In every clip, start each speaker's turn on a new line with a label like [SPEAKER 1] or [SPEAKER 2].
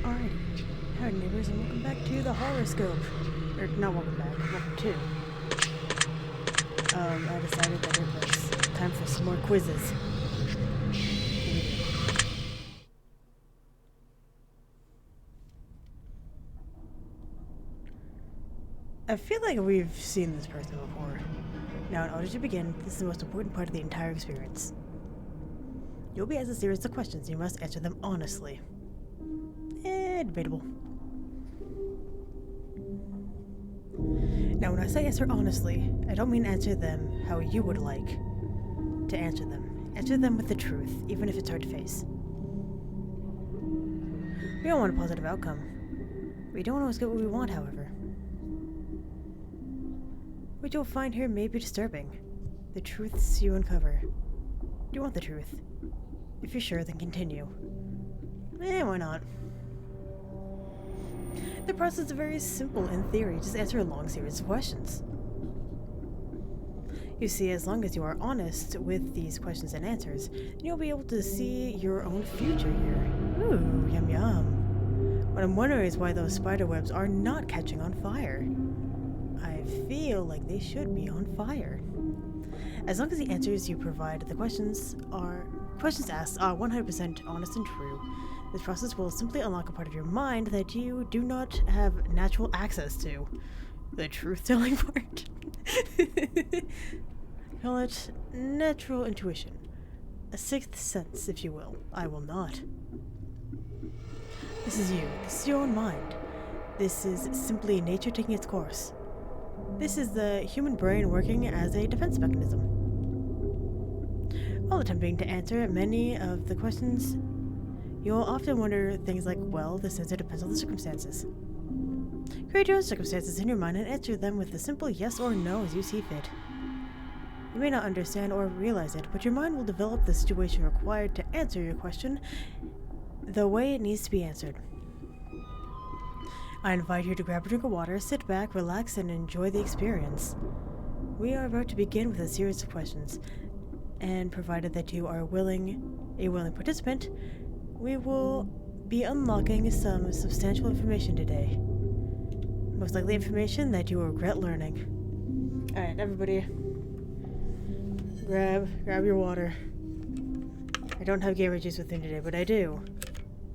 [SPEAKER 1] Alrighty, Howdy Neighbors, and welcome back to the Horrorscope. Or, not welcome back, welcome to. I decided that it was time for some more quizzes. I feel like we've seen this person before. Now, in order to begin, this is the most important part of the entire experience. You'll be asked a series of questions, and you must answer them honestly. Debatable. Now, when I say answer honestly, I don't mean answer them how you would like to answer them. Answer them with the truth, even if it's hard to face. We all want a positive outcome. We don't always get what we want, however. What you'll find here may be disturbing. The truths you uncover. Do you want the truth? If you're sure, then continue. Why not? The process is very simple in theory. Just answer a long series of questions. You see, as long as you are honest with these questions and answers, you'll be able to see your own future here. Ooh, yum yum. What I'm wondering is why those spider webs are not catching on fire. I feel like they should be on fire. As long as the answers you provide the questions asked are 100% honest and true, this process will simply unlock a part of your mind that you do not have natural access to. The truth-telling part. Call it natural intuition. A sixth sense, if you will. I will not. This is you. This is your own mind. This is simply nature taking its course. This is the human brain working as a defense mechanism. While attempting to answer many of the questions, you'll often wonder things like, well, this answer depends on the circumstances. Create your own circumstances in your mind and answer them with a simple yes or no as you see fit. You may not understand or realize it, but your mind will develop the situation required to answer your question the way it needs to be answered. I invite you to grab a drink of water, sit back, relax, and enjoy the experience. We are about to begin with a series of questions, and provided that you are a willing participant, we will be unlocking some substantial information today. Most likely information that you will regret learning. Alright, everybody. Grab your water. I don't have GamesRHard juice with me today, but I do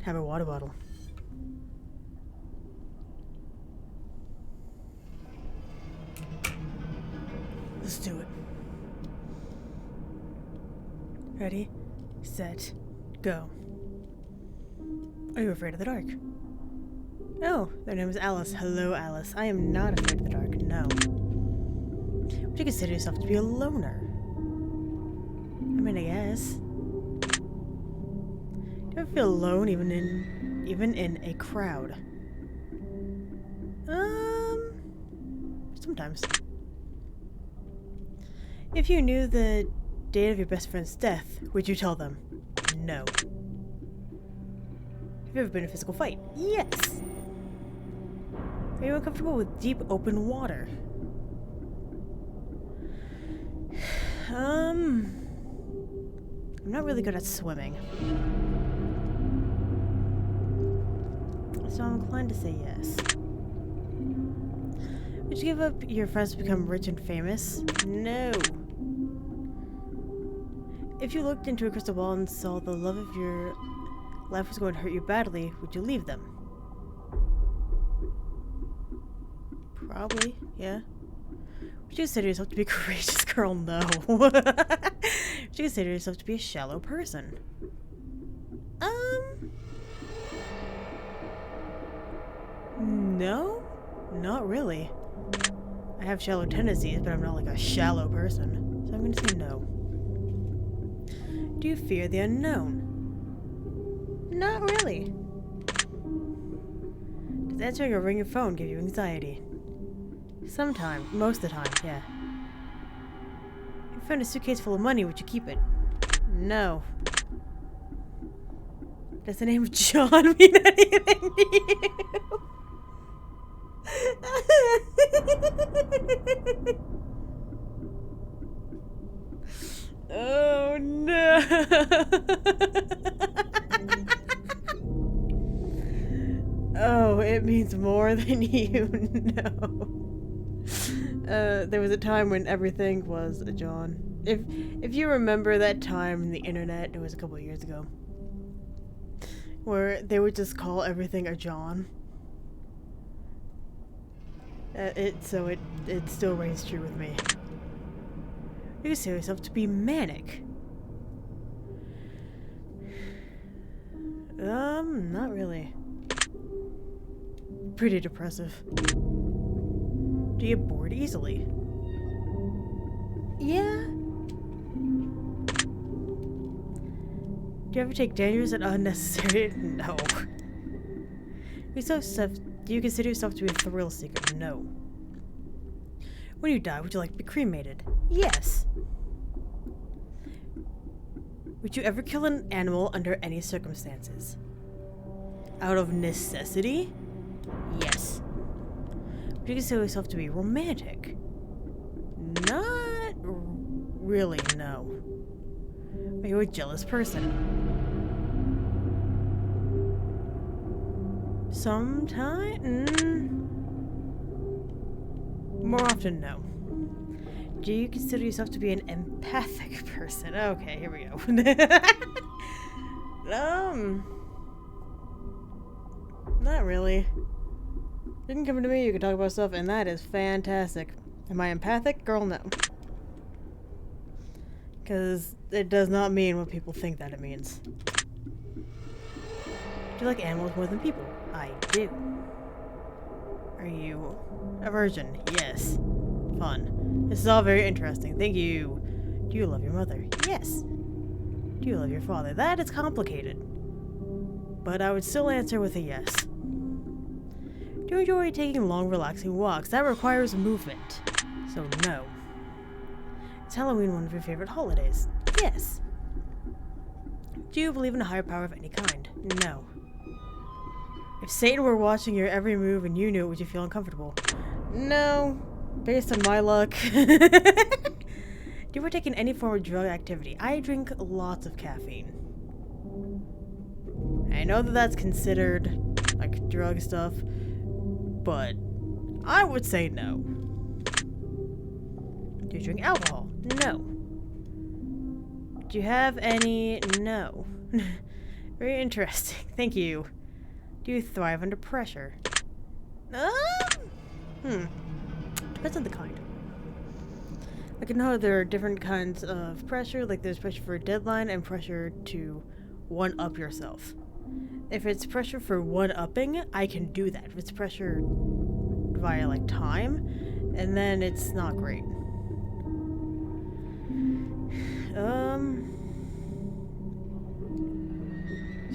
[SPEAKER 1] have a water bottle. Let's do it. Ready, set, go. Are you afraid of the dark? Oh, their name is Alice. Hello, Alice. I am not afraid of the dark, no. Would you consider yourself to be a loner? I mean, I guess. Do you ever feel alone even in a crowd? Sometimes. If you knew the date of your best friend's death, would you tell them? No. Have you ever been in a physical fight? Yes. Are you uncomfortable with deep open water? I'm not really good at swimming. So I'm inclined to say yes. Would you give up your friends to become rich and famous? No. If you looked into a crystal ball and saw the love of your life was going to hurt you badly, would you leave them? Probably, yeah. Would you consider yourself to be a courageous girl? No. Would you consider yourself to be a shallow person? No? Not really. I have shallow tendencies, but I'm not like a shallow person. So I'm gonna say no. Do you fear the unknown? Not really. Does answering or ringing your phone give you anxiety? Sometimes. Most of the time, yeah. If you found a suitcase full of money, would you keep it? No. Does the name John mean anything to you? Oh no. Oh, it means more than you know. There was a time when everything was a John. If you remember that time in the internet, it was a couple of years ago, where they would just call everything a John. It still rings true with me. You consider yourself to be manic. Not really. Pretty depressive. Do you get bored easily? Yeah. Do you ever take dangerous and unnecessary? No. Do you consider yourself to be a thrill seeker? No. When you die, would you like to be cremated? Yes. Would you ever kill an animal under any circumstances? Out of necessity? Yes. Would you consider yourself to be romantic? Not really, no. Are you a jealous person? Sometimes? More often, no. Do you consider yourself to be an empathic person? Okay, here we go. Not really. You can come to me, you can talk about stuff, and that is fantastic. Am I empathic? Girl, no. Because it does not mean what people think that it means. Do you like animals more than people? I do. Are you a virgin? Yes. Fun. This is all very interesting. Thank you. Do you love your mother? Yes. Do you love your father? That is complicated. But I would still answer with a yes. Do you enjoy taking long, relaxing walks? That requires movement. So no. Is Halloween one of your favorite holidays? Yes. Do you believe in a higher power of any kind? No. If Satan were watching your every move and you knew it, would you feel uncomfortable? No. Based on my luck. Do you partake in any form of drug activity? I drink lots of caffeine. I know that that's considered like drug stuff, but I would say no. Do you drink alcohol? No. Do you have any? No. Very interesting. Thank you. Do you thrive under pressure? Depends on the kind. I can know there are different kinds of pressure, like there's pressure for a deadline and pressure to one-up yourself. If it's pressure for one-upping, I can do that. If it's pressure via, like, time, and then it's not great. So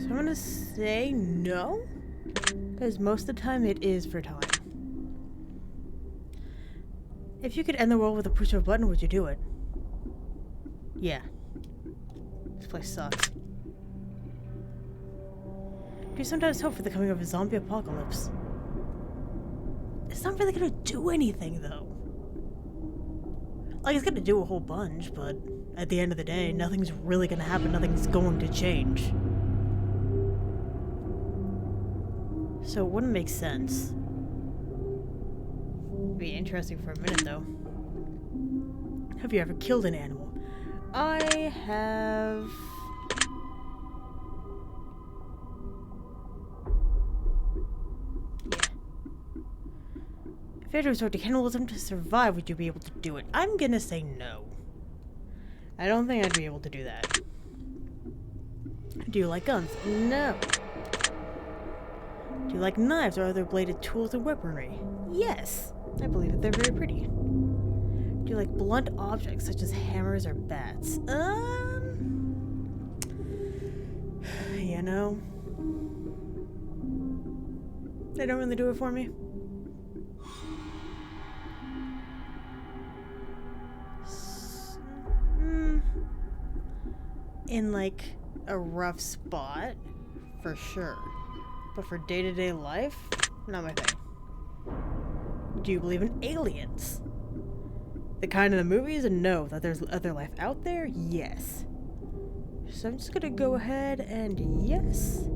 [SPEAKER 1] I'm gonna say no, because most of the time it is for time. If you could end the world with a push of a button, would you do it? Yeah. This place sucks. Do you sometimes hope for the coming of a zombie apocalypse? It's not really gonna do anything, though. Like, it's gonna do a whole bunch, but at the end of the day, nothing's really gonna happen. Nothing's going to change. So it wouldn't make sense. Be interesting for a minute, though. Have you ever killed an animal? I have. Yeah. If you had to resort to cannibalism to survive, would you be able to do it? I'm gonna say no. I don't think I'd be able to do that. Do you like guns? No. Do you like knives or other bladed tools and weaponry? Yes. I believe that they're very pretty. Do you like blunt objects such as hammers or bats? You know, they don't really do it for me. In like a rough spot, for sure. But for day-to-day life, not my thing. Do you believe in aliens? The kind in the movies? No. That there's other life out there? Yes. So I'm just gonna go ahead and yes.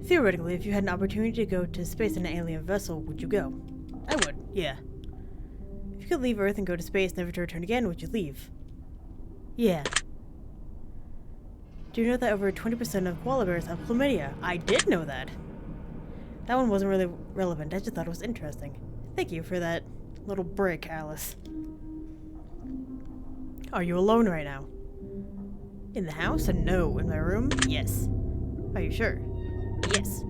[SPEAKER 1] Theoretically, if you had an opportunity to go to space in an alien vessel, would you go? I would, yeah. If you could leave Earth and go to space, never to return again, would you leave? Yeah. Do you know that over 20% of koala bears have chlamydia? I did know that. That one wasn't really relevant. I just thought it was interesting. Thank you for that little break, Alice. Are you alone right now? In the house? No. In my room? Yes. Are you sure? Yes.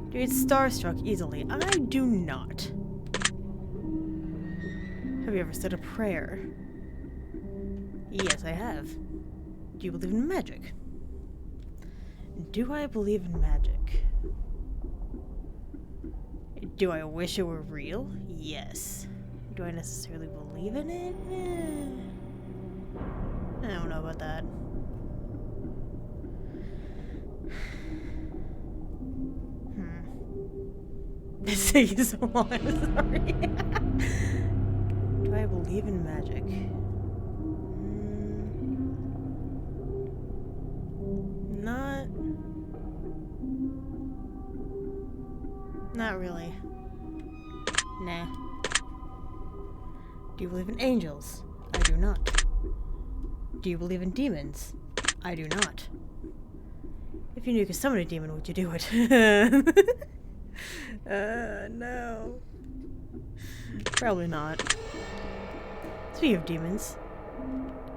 [SPEAKER 1] Do you get starstruck easily? I do not. Have you ever said a prayer? Yes, I have. Do you believe in magic? Do I believe in magic? Do I wish it were real? Yes. Do I necessarily believe in it? I don't know about that. This takes so long, I'm sorry. Do I believe in magic? Not really. Nah. Do you believe in angels? I do not. Do you believe in demons? I do not. If you knew you could summon a demon, would you do it? No. Probably not. Speaking of demons,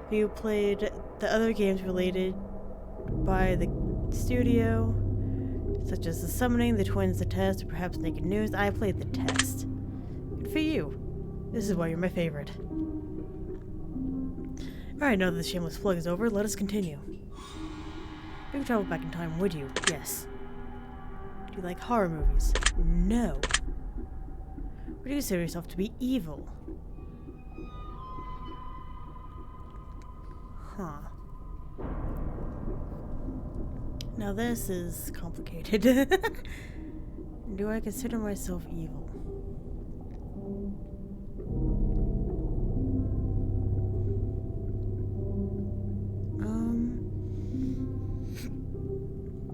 [SPEAKER 1] have you played the other games related by the studio, such as The Summoning, The Twins, The Test, or perhaps Naked News? I played The Test. Good for you. This is why you're my favorite. Alright, now that the shameless plug is over, let us continue. If you could travel back in time, would you? Yes. Do you like horror movies? No. Would you consider yourself to be evil? Huh. Now this is complicated. Do I consider myself evil?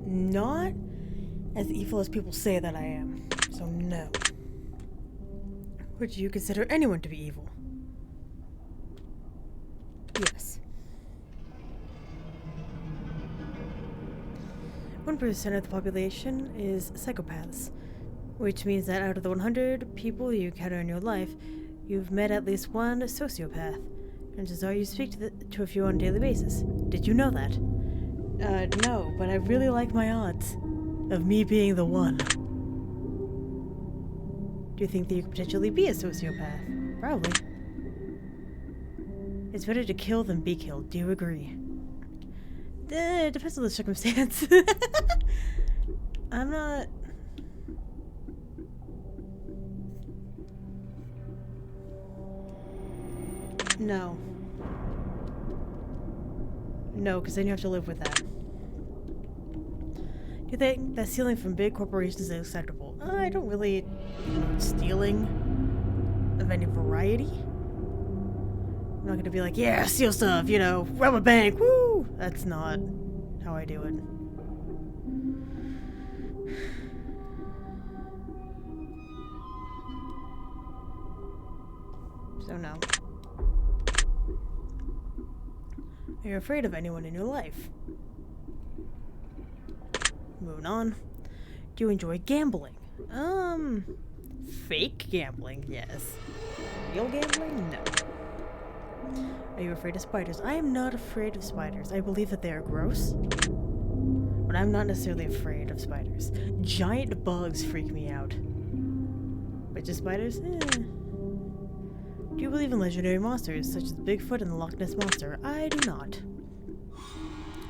[SPEAKER 1] Not as evil as people say that I am, so no. Would you consider anyone to be evil? Yes. 1% of the population is psychopaths, which means that out of the 100 people you encounter in your life, you've met at least one sociopath. Chances are you speak to a few on a daily basis. Did you know that? No, but I really like my odds of me being the one. Do you think that you could potentially be a sociopath? Probably. It's better to kill than be killed. Do you agree? It depends on the circumstance. I'm not... No. No, because then you have to live with that. Do you think that stealing from big corporations is acceptable? I don't really... stealing of any variety? I'm not gonna be like, yeah, steal stuff, you know, rob a bank, woo! That's not how I do it. So no. Are you afraid of anyone in your life? Moving on. Do you enjoy gambling? Fake gambling, yes. Real gambling? No. Are you afraid of spiders? I am not afraid of spiders. I believe that they are gross, but I'm not necessarily afraid of spiders. Giant bugs freak me out. But just spiders? Do you believe in legendary monsters, such as Bigfoot and the Loch Ness Monster? I do not.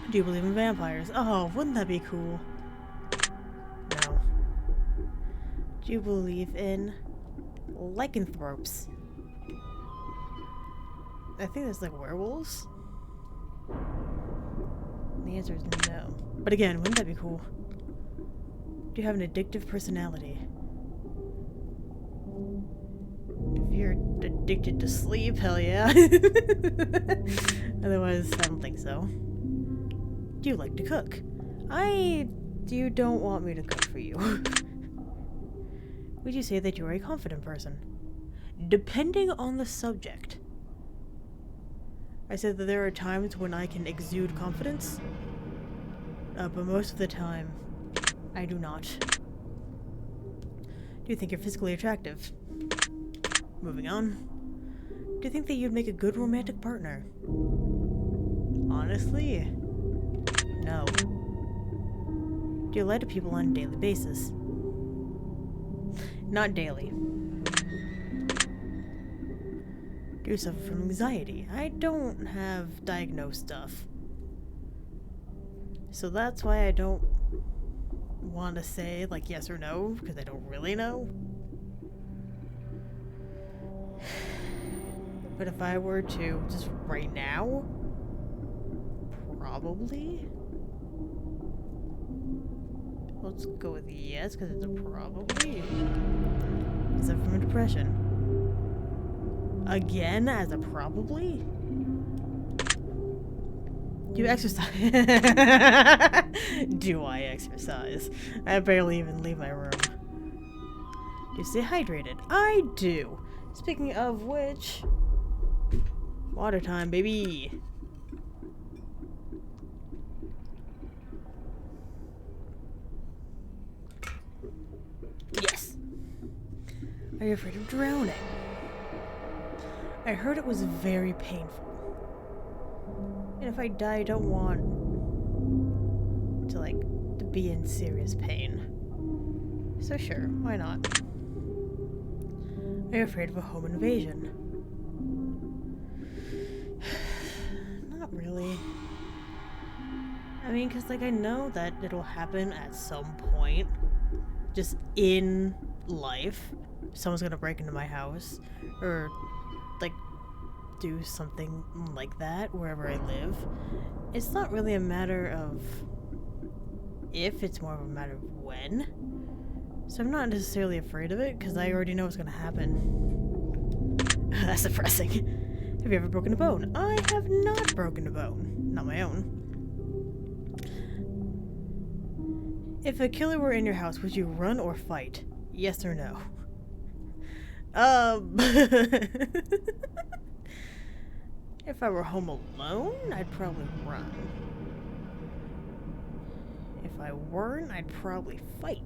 [SPEAKER 1] Do you believe in vampires? Oh, wouldn't that be cool? No. Do you believe in lycanthropes? I think there's like werewolves. The answer is no. But again, wouldn't that be cool? Do you have an addictive personality? If you're addicted to sleep, hell yeah. Otherwise, I don't think so. Do you like to cook? I You don't want me to cook for you. Would you say that you're a confident person? Depending on the subject. I said that there are times when I can exude confidence, but most of the time, I do not. Do you think you're physically attractive? Moving on. Do you think that you'd make a good romantic partner? Honestly, no. Do you lie to people on a daily basis? Not daily. Do you suffer from anxiety? I don't have diagnosed stuff. So that's why I don't want to say like yes or no, because I don't really know. But if I were to just right now, probably. Let's go with yes, because it's a probably. Except from a depression. Again, as a probably? Do you exercise? Do I exercise? I barely even leave my room. Do you stay hydrated? I do. Speaking of which, water time, baby. Yes. Are you afraid of drowning? I heard it was very painful. And if I die, I don't want to be in serious pain. So sure, why not? Are you afraid of a home invasion? Not really. I mean, because I know that it'll happen at some point. Just in life. Someone's gonna break into my house. Or do something like that wherever I live. It's not really a matter of if, it's more of a matter of when. So I'm not necessarily afraid of it because I already know what's gonna happen. That's depressing. Have you ever broken a bone? I have not broken a bone. Not my own. If a killer were in your house, would you run or fight? Yes or no? If I were home alone, I'd probably run. If I weren't, I'd probably fight.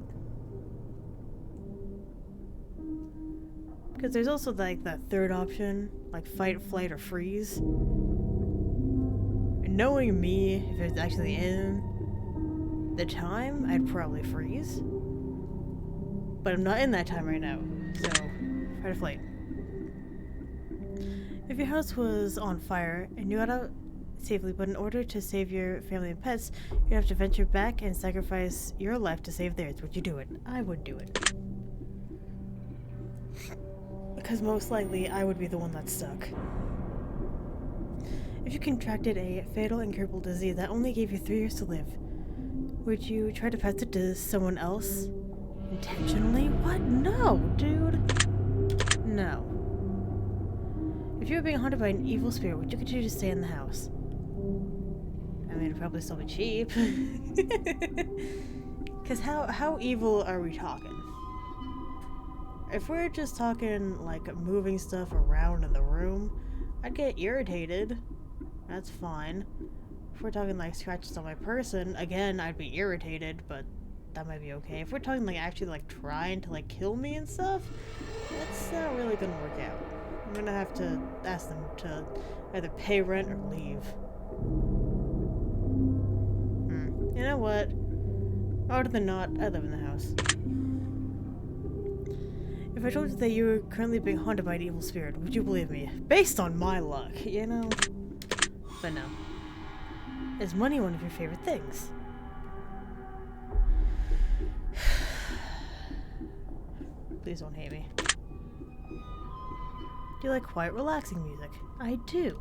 [SPEAKER 1] Because there's also that third option, like fight, flight, or freeze. And knowing me, if it's actually in the time, I'd probably freeze. But I'm not in that time right now, so fight or flight. If your house was on fire and you got out safely, but in order to save your family and pets, you'd have to venture back and sacrifice your life to save theirs, would you do it? I would do it. Because most likely, I would be the one that's stuck. If you contracted a fatal incurable disease that only gave you 3 years to live, would you try to pass it to someone else? Intentionally? What? No, dude. No. If you were being haunted by an evil spirit, would you continue to stay in the house? I mean, it'd probably still be cheap. Because how evil are we talking? If we're just talking, like, moving stuff around in the room, I'd get irritated. That's fine. If we're talking, like, scratches on my person, again, I'd be irritated, but that might be okay. If we're talking, like, actually, like, trying to, like, kill me and stuff, that's not really gonna work out. I'm gonna have to ask them to either pay rent or leave. You know what? Harder than not, I live in the house. If I told you that you were currently being haunted by an evil spirit, would you believe me? Based on my luck, you know? But no. Is money one of your favorite things? Please don't hate me. Do you like quiet, relaxing music? I do.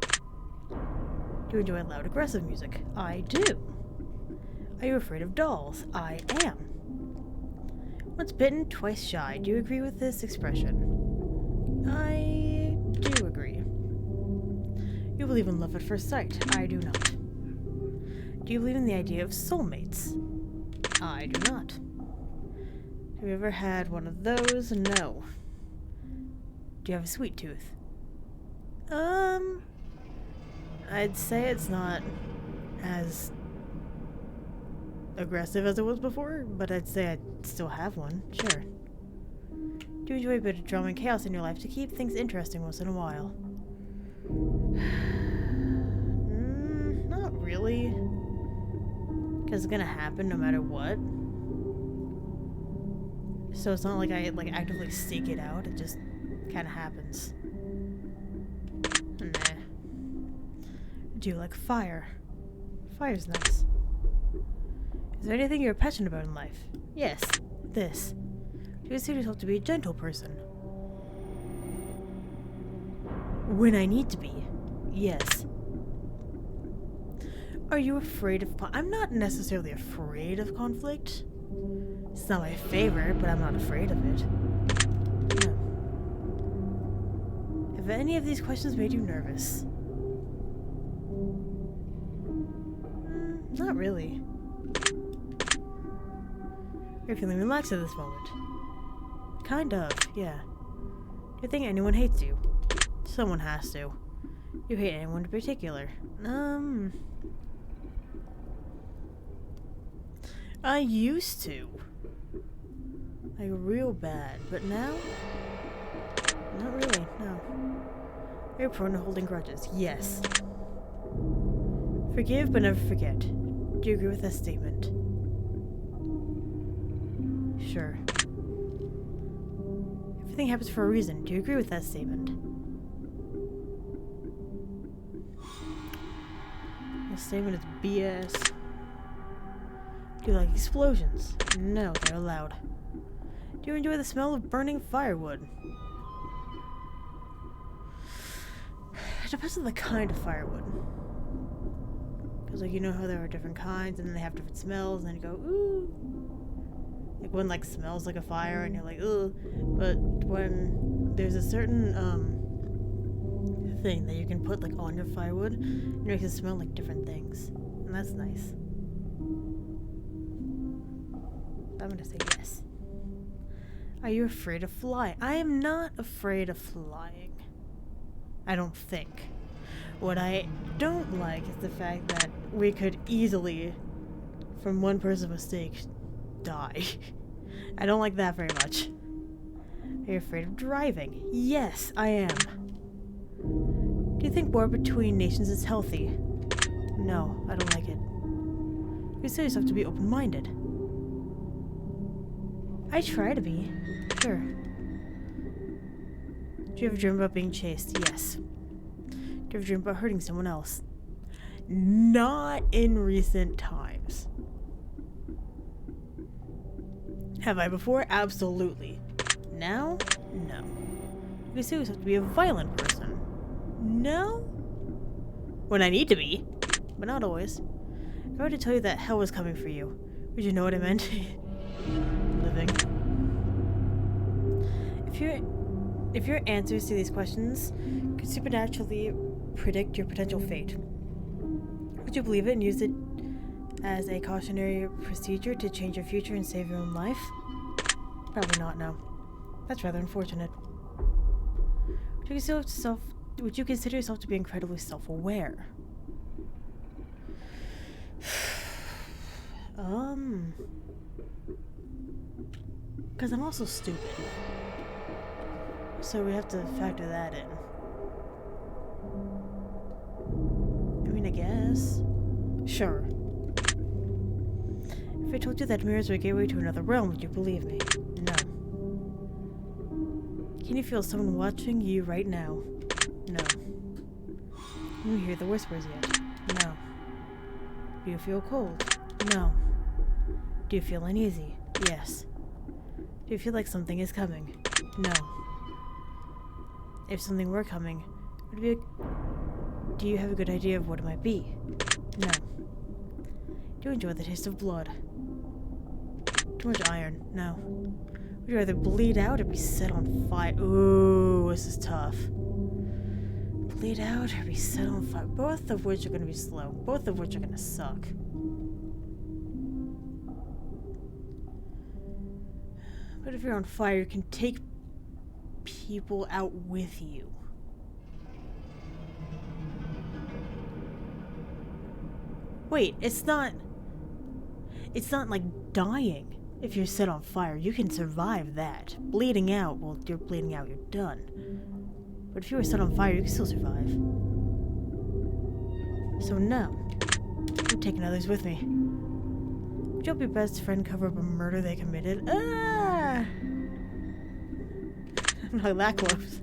[SPEAKER 1] Do you enjoy loud, aggressive music? I do. Are you afraid of dolls? I am. Once bitten, twice shy. Do you agree with this expression? I do agree. You believe in love at first sight? I do not. Do you believe in the idea of soulmates? I do not. Have you ever had one of those? No. Do you have a sweet tooth? I'd say it's not as aggressive as it was before, but I'd say I still have one, sure. Do you enjoy a bit of drama and chaos in your life to keep things interesting once in a while? Not really. Because it's gonna happen no matter what. So it's not like I actively seek it out, it just kinda happens. Nah. Do you like fire? Fire's nice. Is there anything you're passionate about in life? Yes, this. Do you consider yourself to be a gentle person? When I need to be, yes. Are you afraid of I'm not necessarily afraid of conflict. It's not my favorite, but I'm not afraid of it. No. Have any of these questions made you nervous? Not really. You're feeling relaxed at this moment. Kind of, yeah. Do you think anyone hates you? Someone has to. You hate anyone in particular? I used to. Like, real bad. But now? Not really, no. You're prone to holding grudges. Yes. Forgive but never forget. Do you agree with that statement? Sure. Everything happens for a reason. Do you agree with that statement? The statement is BS. Do you like explosions? No, they're loud. Do you enjoy the smell of burning firewood? It depends on the kind of firewood. Because, like, you know how there are different kinds, and then they have different smells, and then you go, ooh. Like, one, like, smells like a fire, and you're like, ooh. But when there's a certain, thing that you can put, like, on your firewood, it makes it smell like different things. And that's nice. I'm gonna say yes. Are you afraid of flying? I am not afraid of flying. I don't think. What I don't like is the fact that we could easily, from one person's mistake, die. I don't like that very much. Are you afraid of driving? Yes, I am. Do you think war between nations is healthy? No, I don't like it. You consider yourself to be open-minded. I try to be. Sure. Do you ever dream about being chased? Yes. Do you ever dream about hurting someone else? Not in recent times. Have I before? Absolutely. Now? No. You consider yourself to be a violent person? No? When I need to be, but not always. If I were to tell you that hell was coming for you, would you know what I meant? Living. If your answers to these questions could supernaturally predict your potential fate, would you believe it and use it as a cautionary procedure to change your future and save your own life? Probably not, no. That's rather unfortunate. Would you consider yourself to be incredibly self-aware? Because I'm also stupid. So we have to factor that in. I mean, I guess. Sure. If I told you that mirrors are a gateway to another realm, would you believe me? No. Can you feel someone watching you right now? No. Can you hear the whispers yet? No. Do you feel cold? No. Do you feel uneasy? Yes. Do you feel like something is coming? No. If something were coming, would it be do you have a good idea of what it might be? No. Do you enjoy the taste of blood? Too much iron? No. Would you rather bleed out or be set on fire? Ooh, this is tough. Bleed out or be set on fire? Both of which are going to be slow. Both of which are going to suck. What if you're on fire? You can take people out with you. Wait, it's not like dying. If you're set on fire, you can survive that. Bleeding out, well, you're bleeding out, you're done. But if you were set on fire, you can still survive. So no. I'm taking others with me. Would you help your best friend cover up a murder they committed? Ah! I'm not that close.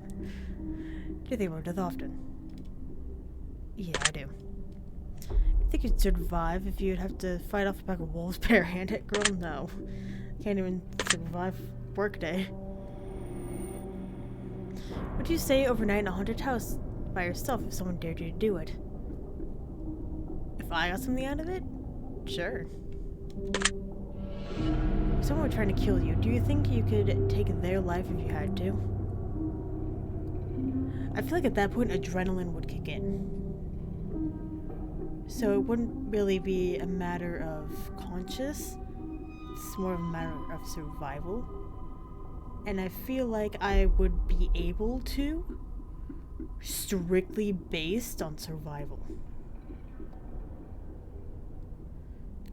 [SPEAKER 1] Do you think about death often? Yeah, I do. I think you'd survive if you'd have to fight off a pack of wolves barehanded. Girl, no. Can't even survive workday. Would you stay overnight in a haunted house by yourself if someone dared you to do it? If I got something out of it? Sure. If someone were trying to kill you, do you think you could take their life if you had to? I feel like at that point adrenaline would kick in. So it wouldn't really be a matter of conscious, it's more of a matter of survival. And I feel like I would be able to, strictly based on survival.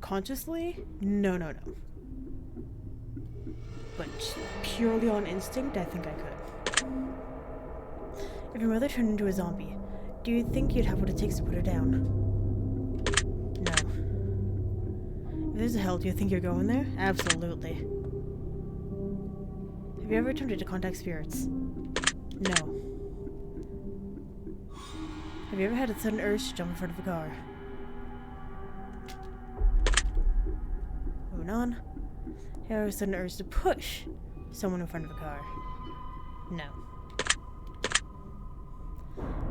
[SPEAKER 1] Consciously? No. But purely on instinct, I think I could. If your mother turned into a zombie, do you think you'd have what it takes to put her down? No. If there's a hell, do you think you're going there? Absolutely. Have you ever attempted to contact spirits? No. Have you ever had a sudden urge to jump in front of a car? Moving on. Have you ever had a sudden urge to push someone in front of a car? No.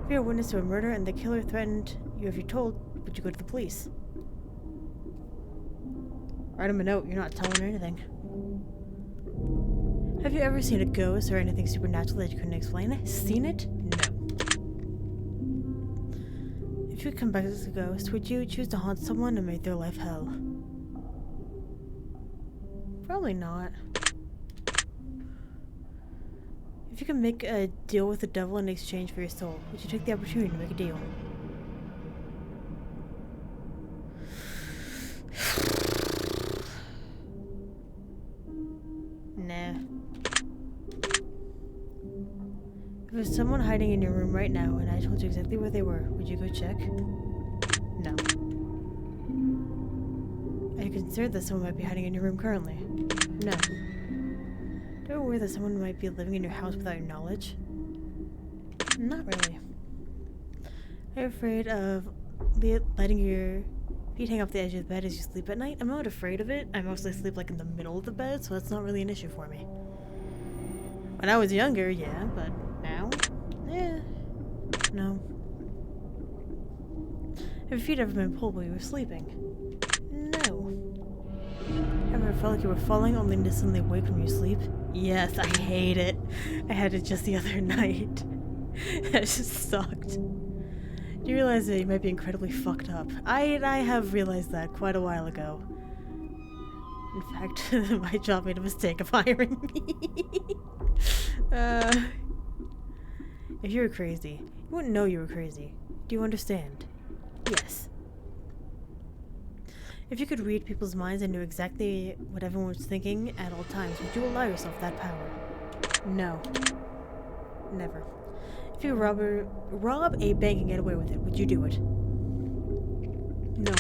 [SPEAKER 1] If you're a witness to a murder and the killer threatened you if you told, would you go to the police? Write him a note, you're not telling her anything. Have you ever seen a ghost or anything supernatural that you couldn't explain? Seen it? No. If you could come back as a ghost, would you choose to haunt someone and make their life hell? Probably not. If you could make a deal with the devil in exchange for your soul, would you take the opportunity to make a deal? Nah. If there's someone hiding in your room right now and I told you exactly where they were, would you go check? No. Are you concerned that someone might be hiding in your room currently? No. Are you aware that someone might be living in your house without your knowledge? Not really. Are you afraid of letting your feet hang off the edge of the bed as you sleep at night? I'm not afraid of it. I mostly sleep like in the middle of the bed, so that's not really an issue for me. When I was younger, yeah, but now? Yeah. No. Have your feet ever been pulled while you were sleeping? No. Ever felt like you were falling only to suddenly wake from your sleep? Yes, I hate it. I had it just the other night. That just sucked. You realize that you might be incredibly fucked up. I have realized that quite a while ago. In fact, my job made a mistake of hiring me. If you were crazy, you wouldn't know you were crazy. Do you understand? Yes. If you could read people's minds and knew exactly what everyone was thinking at all times, would you allow yourself that power? No. Never. If you rob a bank and get away with it, would you do it? No.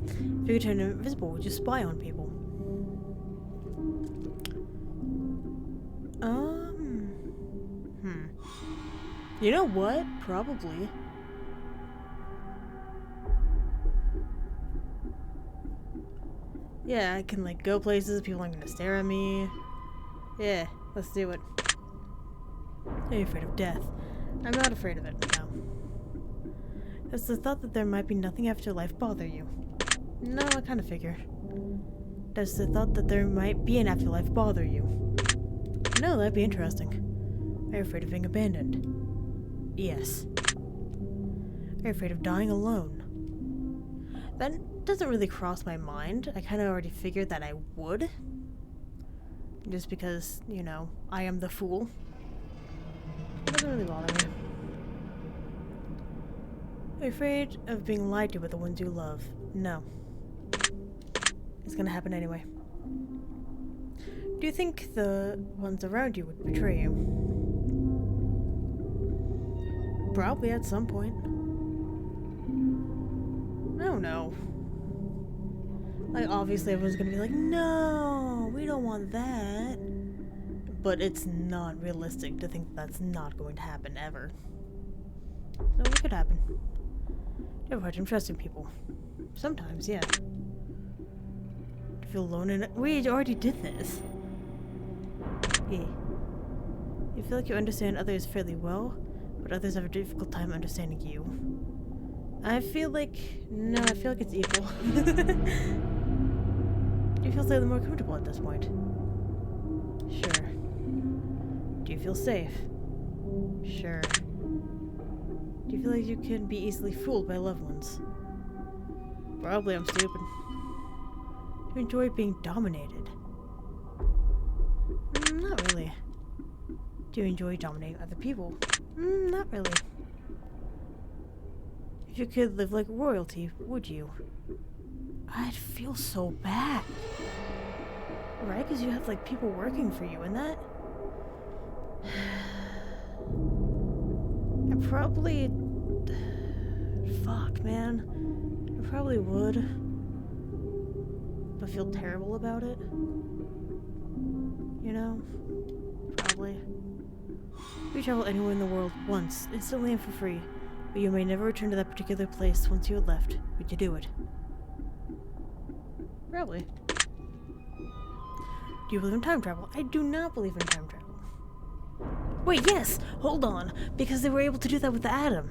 [SPEAKER 1] If you could turn invisible, would you spy on people? You know what? Probably. Yeah, I can like go places, people aren't gonna stare at me. Yeah, let's do it. Are you afraid of death? I'm not afraid of it, no. Does the thought that there might be nothing after life bother you? No, I kind of figure. Does the thought that there might be an afterlife bother you? No, that'd be interesting. Are you afraid of being abandoned? Yes. Are you afraid of dying alone? That doesn't really cross my mind. I kind of already figured that I would. Just because, you know, I am the fool. It doesn't really bother me. Are you afraid of being lied to by the ones you love? No. It's gonna happen anyway. Do you think the ones around you would betray you? Probably at some point. I don't know. Like, obviously everyone's gonna be like, no, we don't want that. But it's not realistic to think that's not going to happen ever. So it could happen. You have a hard time trusting people. Sometimes, yeah. You feel alone in it. We already did this. Yeah. You feel like you understand others fairly well, but others have a difficult time understanding you. I feel like... No, I feel like it's equal. Do you feel slightly more comfortable at this point? Sure. Do you feel safe? Sure. Do you feel like you can be easily fooled by loved ones? Probably I'm stupid. Do you enjoy being dominated? Not really. Do you enjoy dominating other people? Not really. If you could live like royalty, would you? I'd feel so bad. Right? Because you have like people working for you and that. I probably... Fuck, man. I probably would. But feel terrible about it. You know? Probably. You travel anywhere in the world once, instantly and for free. But you may never return to that particular place once you had left. Would you do it? Probably. Do you believe in time travel? I do not believe in time travel. Wait, yes! Hold on! Because they were able to do that with the atom.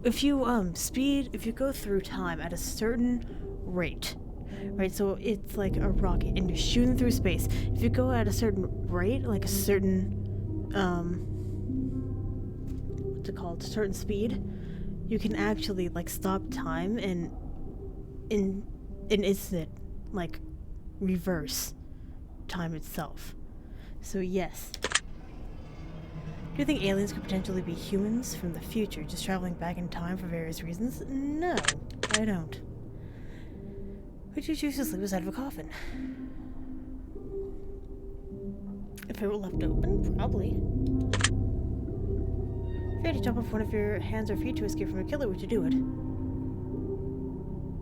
[SPEAKER 1] If you, if you go through time at a certain rate, right, so it's like a rocket and you're shooting through space. If you go at a certain rate, like a certain, what's it called? Certain speed, you can actually, like, stop time and in an instant, like, reverse time itself. So yes. Do you think aliens could potentially be humans from the future, just traveling back in time for various reasons? No, I don't. Would you choose to sleep beside of a coffin? If it were left open, probably. If you had to jump off one of your hands or feet to escape from a killer, would you do it?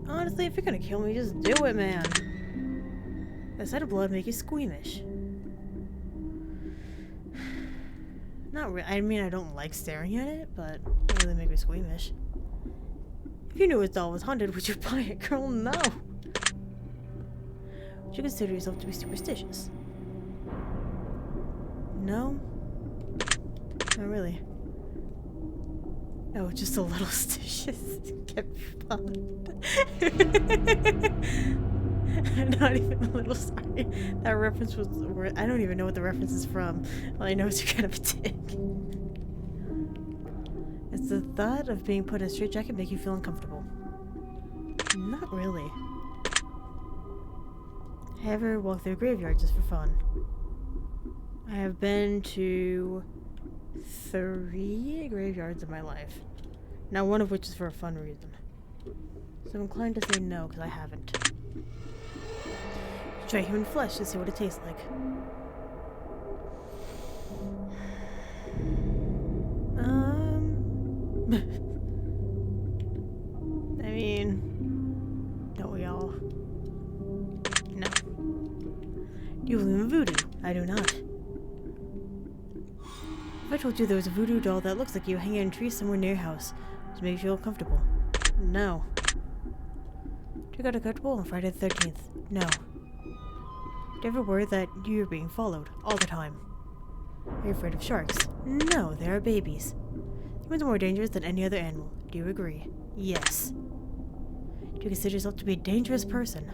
[SPEAKER 1] Honestly, if you're gonna kill me, just do it, man. The sight of blood make you squeamish. Not really. I mean, I don't like staring at it, but it really make me squeamish. If you knew his doll was haunted, would you buy it? Girl, no. Would you consider yourself to be superstitious? No? Not really. Oh, just a little stitious. Get fucked. Not even a little, sorry. That reference was... I don't even know what the reference is from. All I know is you're kind of a dick. Does the thought of being put in a straitjacket make you feel uncomfortable? Not really. I ever walked through a graveyard just for fun? I have been to 3 graveyards in my life. Now one of which is for a fun reason. So I'm inclined to say no, because I haven't. Try human flesh to see what it tastes like. I mean, don't we all? No. Do you believe in voodoo? I do not. If I told you there was a voodoo doll that looks like you hanging in a tree somewhere near your house, does it make you feel comfortable? No. Do you get uncomfortable on Friday the 13th? No. Do you ever worry that you're being followed all the time? Are you afraid of sharks? No, they are babies. Humans are more dangerous than any other animal. Do you agree? Yes. Do you consider yourself to be a dangerous person?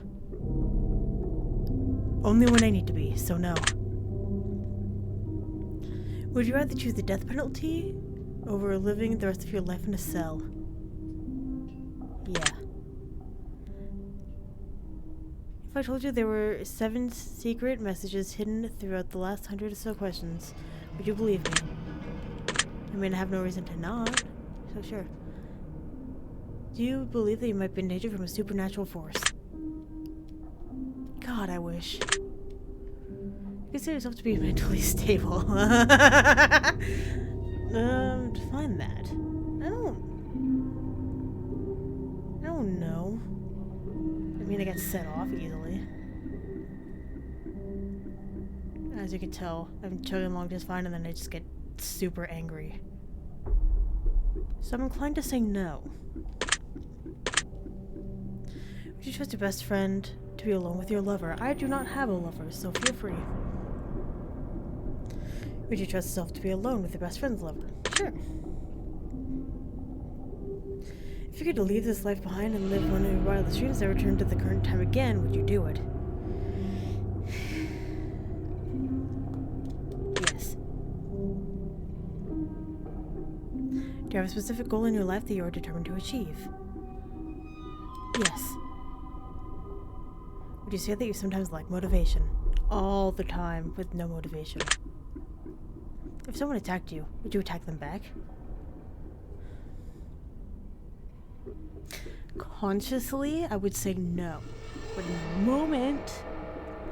[SPEAKER 1] Only when I need to be, so no. Would you rather choose the death penalty over living the rest of your life in a cell? Yeah. If I told you there were 7 secret messages hidden throughout the last 100 or so questions, would you believe me? I mean, I have no reason to not, so sure. Do you believe that you might be in danger from a supernatural force? God, I wish. You consider yourself to be mentally stable. Define that. I don't know. I mean, I get set off easily. As you can tell, I'm chugging along just fine and then I just get super angry. So I'm inclined to say no. Would you trust your best friend to be alone with your lover? I do not have a lover, so feel free. Would you trust yourself to be alone with your best friend's lover? Sure. If you could leave this life behind and live one of your wildest dreams and return to the current time again, would you do it? Yes. Do you have a specific goal in your life that you are determined to achieve? Yes. Would you say that you sometimes lack motivation? All the time, with no motivation. If someone attacked you, would you attack them back? Consciously, I would say no. But in the moment,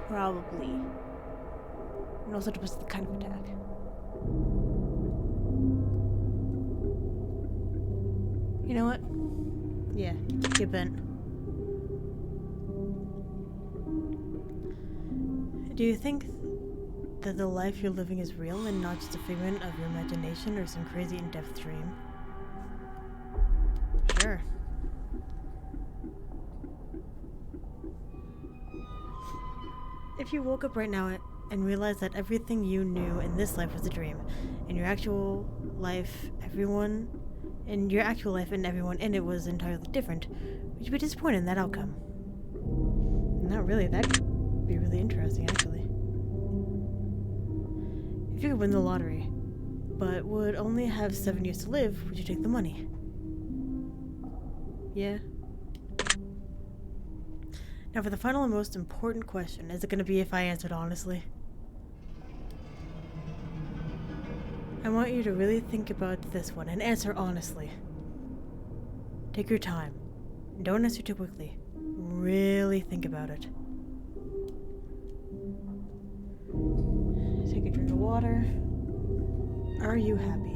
[SPEAKER 1] probably. And also depends on the kind of attack. You know what? Yeah, get bent. Do you think that the life you're living is real and not just a figment of your imagination or some crazy in-depth dream? Sure. If you woke up right now and realized that everything you knew in this life was a dream, in your actual life, everyone and everyone in it was entirely different, would you be disappointed in that outcome? Not really. That'd be really interesting, actually. If you could win the lottery, but would only have 7 years to live, would you take the money? Yeah. Now for the final and most important question, is it going to be if I answered honestly? I want you to really think about this one and answer honestly. Take your time. Don't answer too quickly. Really think about it. Take a drink of water. Are you happy?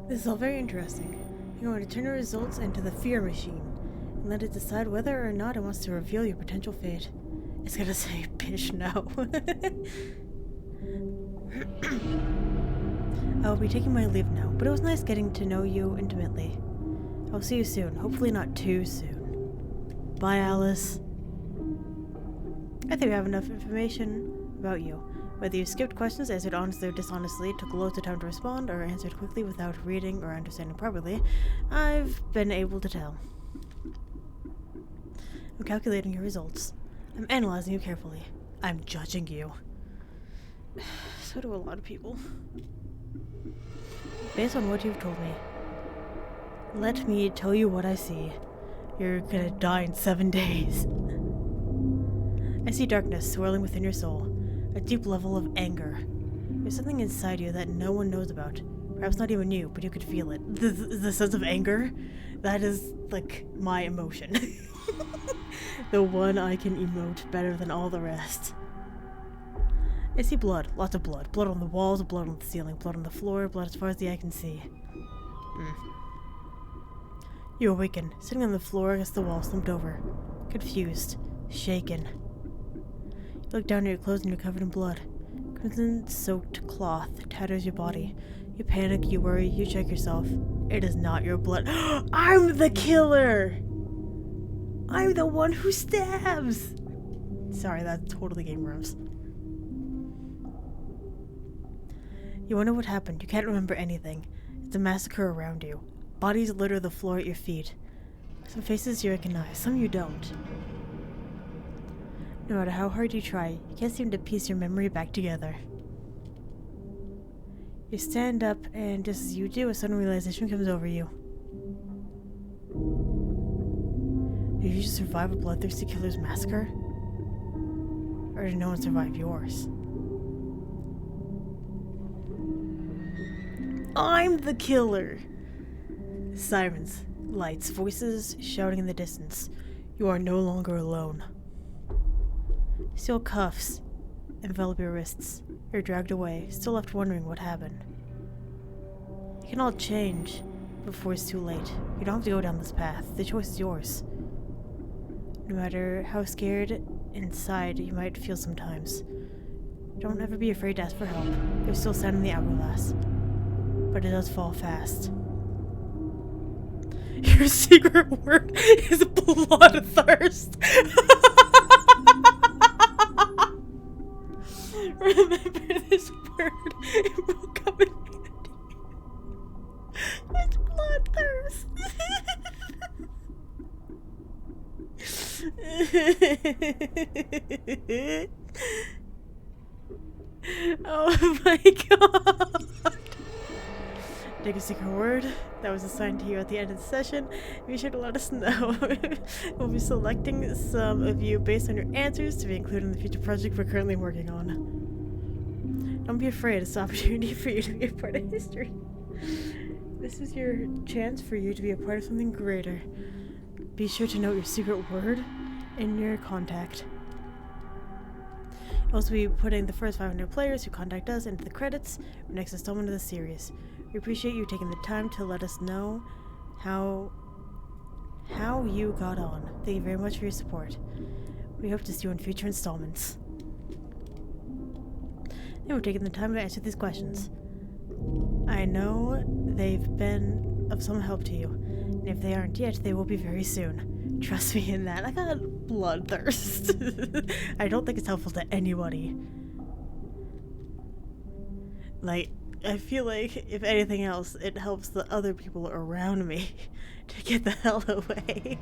[SPEAKER 1] This is all very interesting. You're going to turn your results into the fear machine and let it decide whether or not it wants to reveal your potential fate. It's gonna say, bitch, no. I will be taking my leave now, but it was nice getting to know you intimately. I'll see you soon, hopefully not too soon. Bye, Alice. I think we have enough information about you. Whether you skipped questions, answered honestly or dishonestly, took loads of time to respond, or answered quickly without reading or understanding properly, I've been able to tell. I'm calculating your results. I'm analyzing you carefully. I'm judging you. So do a lot of people. Based on what you've told me, let me tell you what I see. You're gonna die in 7 days. I see darkness swirling within your soul. A deep level of anger. There's something inside you that no one knows about. Perhaps not even you, but you could feel it. The sense of anger, that is, like, my emotion. The one I can emote better than all the rest. I see blood. Lots of blood. Blood on the walls, blood on the ceiling, blood on the floor, blood as far as the eye can see. You awaken, sitting on the floor against the wall, slumped over. Confused. Shaken. You look down at your clothes and you're covered in blood. Crimson-soaked cloth tatters your body. You panic, you worry, you check yourself. It is not your blood. I'm the killer! I'm the one who stabs! Sorry, that's totally Game Grumps. You wonder what happened. You can't remember anything. It's a massacre around you. Bodies litter the floor at your feet. Some faces you recognize, some you don't. No matter how hard you try, you can't seem to piece your memory back together. You stand up, and just as you do, a sudden realization comes over you. Did you just survive a bloodthirsty killer's massacre? Or did no one survive yours? I'm the killer! Sirens, lights, voices shouting in the distance. You are no longer alone. Steel cuffs envelop your wrists. You're dragged away, still left wondering what happened. It can all change before it's too late. You don't have to go down this path. The choice is yours. No matter how scared inside you might feel sometimes, don't ever be afraid to ask for help. There's still sound in the hourglass, but it does fall fast. Your secret word is bloodthirst. Remember this word, it will come in handy. It's bloodthirst. Oh my god. Take a secret word that was assigned to you at the end of the session. Be sure to let us know. We'll be selecting some of you based on your answers to be included in the future project we're currently working on. Don't be afraid, it's an opportunity for you to be a part of history. This is your chance for you to be a part of something greater. Be sure to note your secret word in your contact. We'll also be putting the first 500 players who contact us into the credits for next installment of the series. We appreciate you taking the time to let us know how you got on. Thank you very much for your support. We hope to see you in future installments. And we're taking the time to answer these questions. I know they've been of some help to you, and if they aren't yet, they will be very soon. Trust me in that. I got bloodthirst. I don't think it's helpful to anybody. Like, I feel like, if anything else, it helps the other people around me to get the hell away.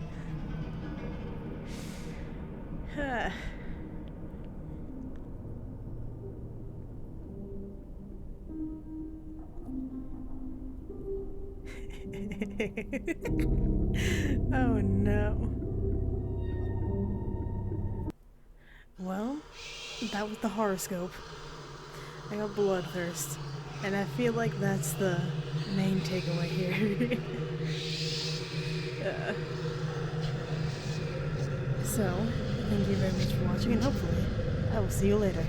[SPEAKER 1] Oh no. Well, that was the horoscope. I got bloodthirst. And I feel like that's the main takeaway here. So, thank you very much for watching, and hopefully, I will see you later.